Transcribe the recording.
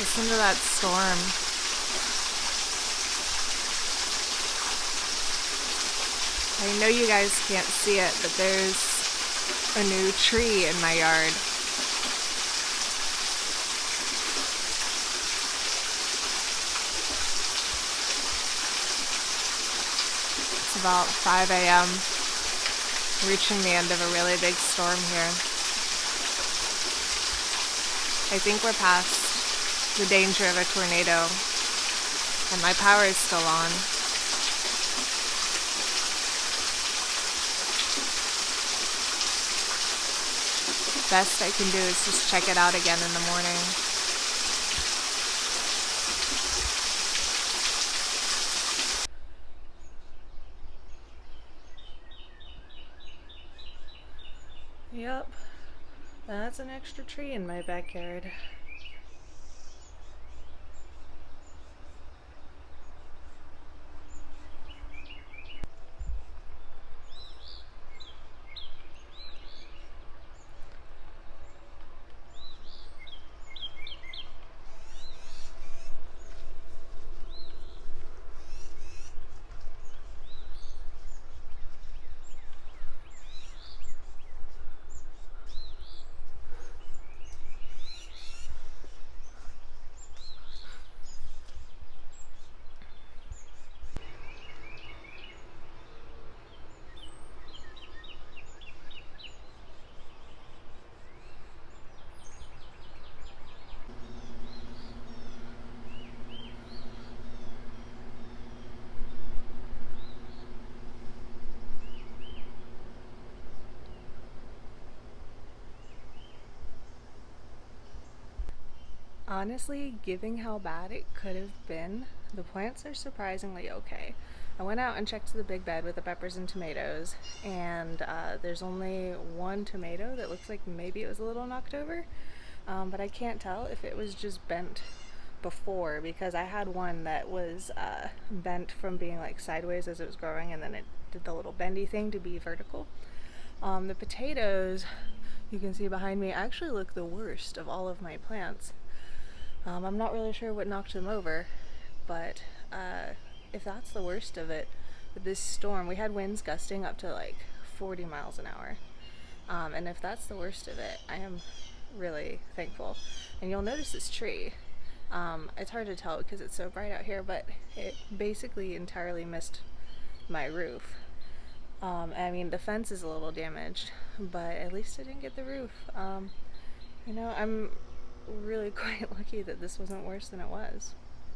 Listen to that storm. I know you guys can't see it, but there's a new tree in my yard. It's about 5 a.m. reaching the end of a really big storm here. I think we're past the danger of a tornado, and my power is still on. Best I can do is just check it out again in the morning. Yep, that's an extra tree in my backyard. Honestly, given how bad it could have been, the plants are surprisingly okay. I went out and checked the big bed with the peppers and tomatoes, and there's only one tomato that looks like maybe it was a little knocked over, but I can't tell if it was just bent before, because I had one that was bent from being like sideways as it was growing, and then it did the little bendy thing to be vertical. The potatoes, you can see behind me, actually look the worst of all of my plants. I'm not really sure what knocked them over, but if that's the worst of it, with this storm, we had winds gusting up to like 40 miles an hour. And if that's the worst of it, I am really thankful. And you'll notice this tree. It's hard to tell because it's so bright out here, but it basically entirely missed my roof. I mean, the fence is a little damaged, but at least I didn't get the roof. I'm really quite lucky that this wasn't worse than it was.